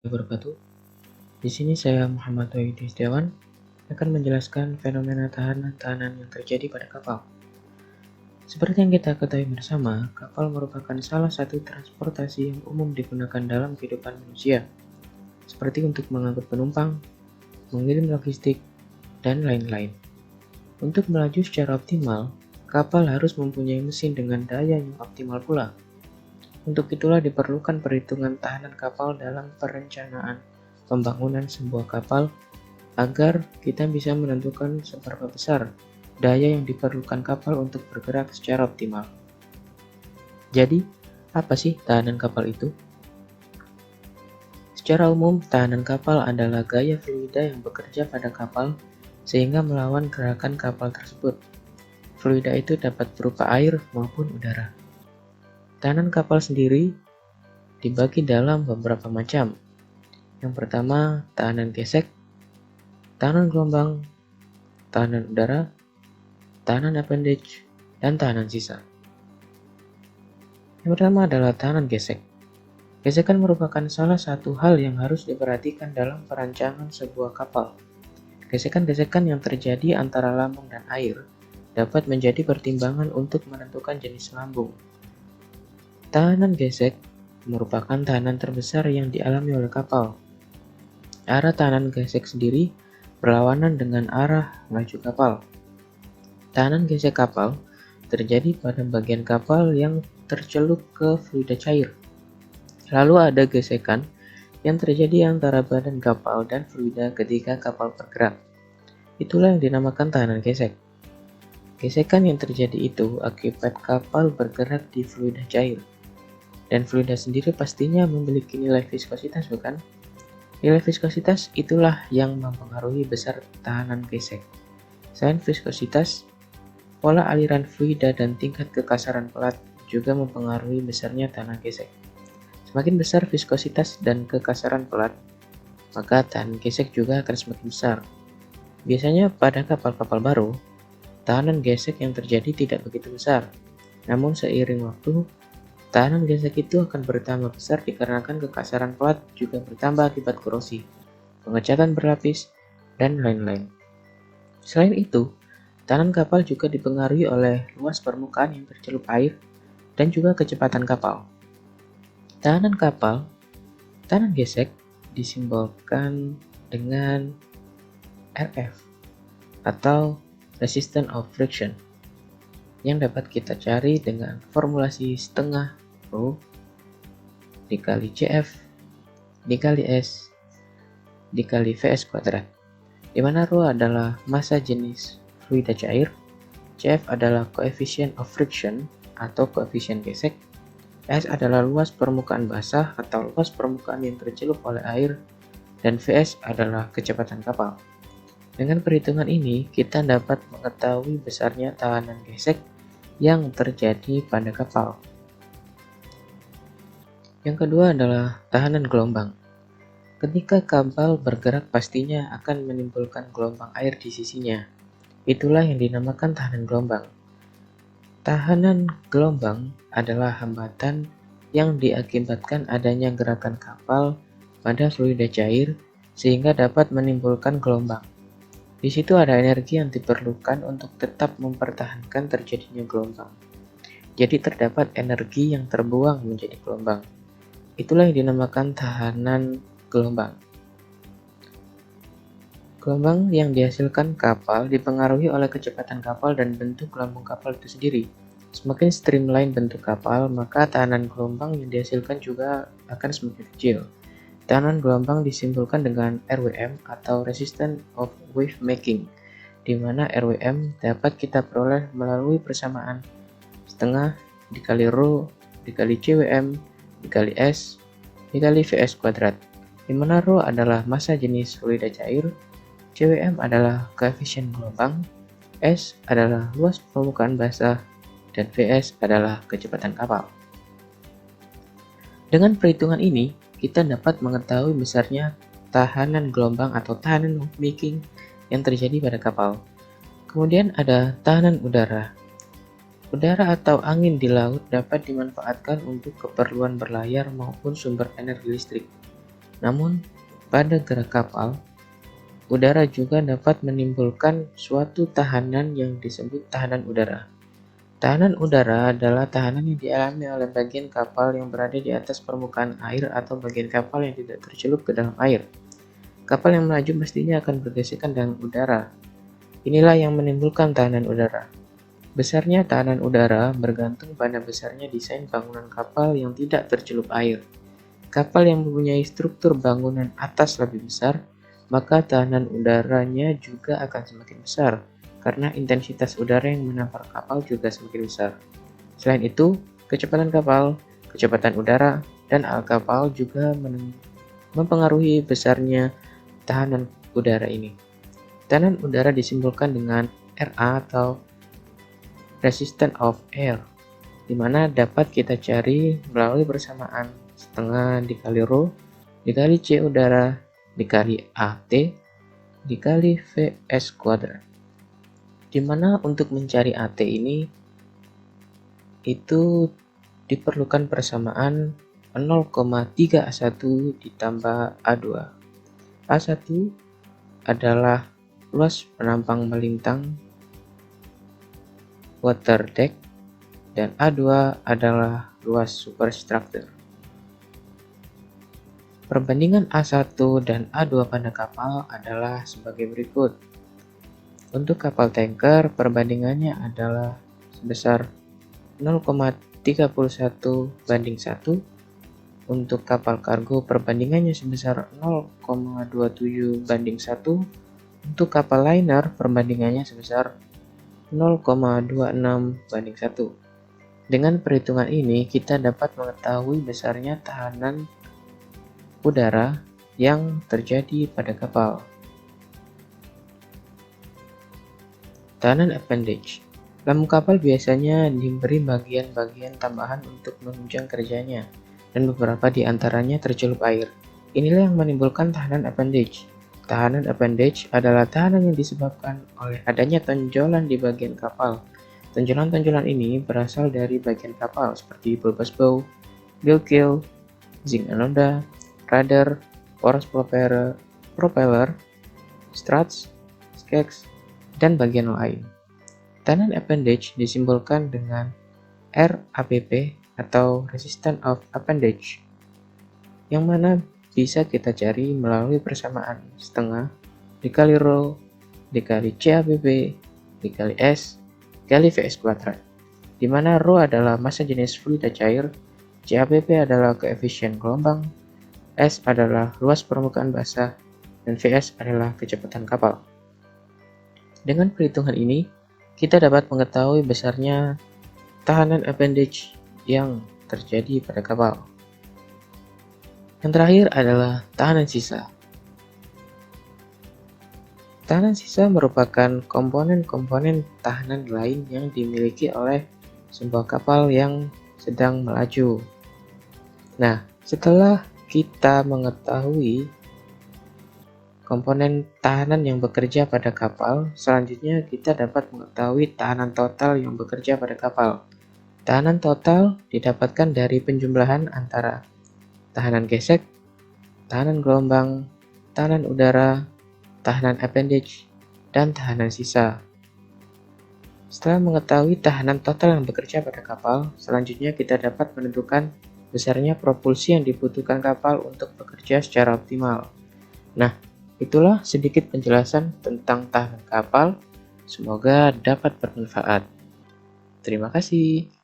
Wabarakatuh. Di sini saya Muhammad Wahidi Setiawan akan menjelaskan fenomena tahanan-tahanan yang terjadi pada kapal. Seperti yang kita ketahui bersama, kapal merupakan salah satu transportasi yang umum digunakan dalam kehidupan manusia, seperti untuk mengangkut penumpang, mengirim logistik, dan lain-lain. Untuk melaju secara optimal, kapal harus mempunyai mesin dengan daya yang optimal pula. Untuk itulah diperlukan perhitungan tahanan kapal dalam perencanaan pembangunan sebuah kapal agar kita bisa menentukan seberapa besar daya yang diperlukan kapal untuk bergerak secara optimal. Jadi, apa sih tahanan kapal itu? Secara umum, tahanan kapal adalah gaya fluida yang bekerja pada kapal sehingga melawan gerakan kapal tersebut. Fluida itu dapat berupa air maupun udara. Tahanan kapal sendiri dibagi dalam beberapa macam. Yang pertama, tahanan gesek, tahanan gelombang, tahanan udara, tahanan appendage, dan tahanan sisa. Yang pertama adalah tahanan gesek. Gesekan merupakan salah satu hal yang harus diperhatikan dalam perancangan sebuah kapal. Gesekan-gesekan yang terjadi antara lambung dan air dapat menjadi pertimbangan untuk menentukan jenis lambung. Tahanan gesek merupakan tahanan terbesar yang dialami oleh kapal. Arah tahanan gesek sendiri berlawanan dengan arah laju kapal. Tahanan gesek kapal terjadi pada bagian kapal yang tercelup ke fluida cair. Lalu ada gesekan yang terjadi antara badan kapal dan fluida ketika kapal bergerak. Itulah yang dinamakan tahanan gesek. Gesekan yang terjadi itu akibat kapal bergerak di fluida cair. Dan fluida sendiri pastinya memiliki nilai viskositas, bukan? Nilai viskositas itulah yang mempengaruhi besar tahanan gesek. Selain viskositas, pola aliran fluida dan tingkat kekasaran pelat juga mempengaruhi besarnya tahanan gesek. Semakin besar viskositas dan kekasaran pelat, maka tahanan gesek juga akan semakin besar. Biasanya pada kapal-kapal baru, tahanan gesek yang terjadi tidak begitu besar. Namun seiring waktu, tahanan gesek itu akan bertambah besar dikarenakan kekasaran pelat juga bertambah akibat korosi, pengecatan berlapis, dan lain-lain. Selain itu, tahanan kapal juga dipengaruhi oleh luas permukaan yang tercelup air dan juga kecepatan kapal. Tahanan gesek disimbolkan dengan RF atau Resistance of Friction yang dapat kita cari dengan formulasi setengah Rho dikali CF dikali S dikali VS kuadrat, di mana Rho adalah massa jenis fluida cair, CF adalah coefficient of friction atau koefisien gesek, S adalah luas permukaan basah atau luas permukaan yang tercelup oleh air, dan VS adalah kecepatan kapal. Dengan perhitungan ini, kita dapat mengetahui besarnya tahanan gesek yang terjadi pada kapal. Yang kedua adalah tahanan gelombang. Ketika kapal bergerak pastinya akan menimbulkan gelombang air di sisinya. Itulah yang dinamakan tahanan gelombang. Tahanan gelombang adalah hambatan yang diakibatkan adanya gerakan kapal pada fluida cair sehingga dapat menimbulkan gelombang. Di situ ada energi yang diperlukan untuk tetap mempertahankan terjadinya gelombang. Jadi terdapat energi yang terbuang menjadi gelombang. Itulah yang dinamakan tahanan gelombang. Gelombang yang dihasilkan kapal dipengaruhi oleh kecepatan kapal dan bentuk lambung kapal itu sendiri. Semakin streamline bentuk kapal, maka tahanan gelombang yang dihasilkan juga akan semakin kecil. Tahanan gelombang disimpulkan dengan RWM atau Resistance of Wave Making, di mana RWM dapat kita peroleh melalui persamaan setengah dikali Rho dikali CWM dikali S dikali VS kuadrat, di mana Rho adalah massa jenis fluida cair, CWM adalah koefisien gelombang, S adalah luas permukaan basah, dan VS adalah kecepatan kapal. Dengan perhitungan ini, kita dapat mengetahui besarnya tahanan gelombang atau tahanan wave making yang terjadi pada kapal. Kemudian ada tahanan udara. Udara atau angin di laut dapat dimanfaatkan untuk keperluan berlayar maupun sumber energi listrik. Namun, pada gerak kapal, udara juga dapat menimbulkan suatu tahanan yang disebut tahanan udara. Tahanan udara adalah tahanan yang dialami oleh bagian kapal yang berada di atas permukaan air atau bagian kapal yang tidak tercelup ke dalam air. Kapal yang melaju mestinya akan bergesekan dengan udara. Inilah yang menimbulkan tahanan udara. Besarnya tahanan udara bergantung pada besarnya desain bangunan kapal yang tidak tercelup air. Kapal yang mempunyai struktur bangunan atas lebih besar, maka tahanan udaranya juga akan semakin besar, karena intensitas udara yang menampar kapal juga semakin besar. Selain itu, kecepatan kapal, kecepatan udara, dan kapal juga mempengaruhi besarnya tahanan udara ini. Tahanan udara disimbolkan dengan RA atau Resistance of Air, di mana dapat kita cari melalui persamaan setengah dikali Rho dikali C udara dikali AT dikali VS kuadrat. Dimana untuk mencari AT ini itu diperlukan persamaan 0,3A1 ditambah A2. A1 adalah luas penampang melintang water deck dan A2 adalah luas superstructure. Perbandingan A1 dan A2 pada kapal adalah sebagai berikut. Untuk kapal tanker, perbandingannya adalah sebesar 0,31 banding 1. Untuk kapal kargo, perbandingannya sebesar 0,27 banding 1. Untuk kapal liner, perbandingannya sebesar 0,26 banding 1. Dengan perhitungan ini, kita dapat mengetahui besarnya tahanan udara yang terjadi pada kapal. Tahanan appendage. Lambung kapal biasanya diberi bagian-bagian tambahan untuk menunjang kerjanya, dan beberapa di antaranya tercelup air. Inilah yang menimbulkan tahanan appendage. Tahanan appendage adalah tahanan yang disebabkan oleh adanya tonjolan di bagian kapal. Tonjolan-tonjolan ini berasal dari bagian kapal seperti bulbous bow, bilge keel, zinc anoda, rudder, poros propeller, struts, skeks, dan bagian lain. Tahanan appendage disimbolkan dengan RAPP atau Resistance of Appendage, yang mana bisa kita cari melalui persamaan setengah dikali Rho dikali CAPP dikali S dikali VS kuadrat, di mana Rho adalah massa jenis fluida cair, CAPP adalah koefisien gelombang, S adalah luas permukaan basah, dan VS adalah kecepatan kapal. Dengan perhitungan ini, kita dapat mengetahui besarnya tahanan appendage yang terjadi pada kapal. Yang terakhir adalah tahanan sisa. Tahanan sisa merupakan komponen-komponen tahanan lain yang dimiliki oleh sebuah kapal yang sedang melaju. Nah, setelah kita mengetahui komponen tahanan yang bekerja pada kapal, selanjutnya kita dapat mengetahui tahanan total yang bekerja pada kapal. Tahanan total didapatkan dari penjumlahan antara tahanan gesek, tahanan gelombang, tahanan udara, tahanan appendage, dan tahanan sisa. Setelah mengetahui tahanan total yang bekerja pada kapal, selanjutnya kita dapat menentukan besarnya propulsi yang dibutuhkan kapal untuk bekerja secara optimal. Nah, itulah sedikit penjelasan tentang tahanan kapal. Semoga dapat bermanfaat. Terima kasih.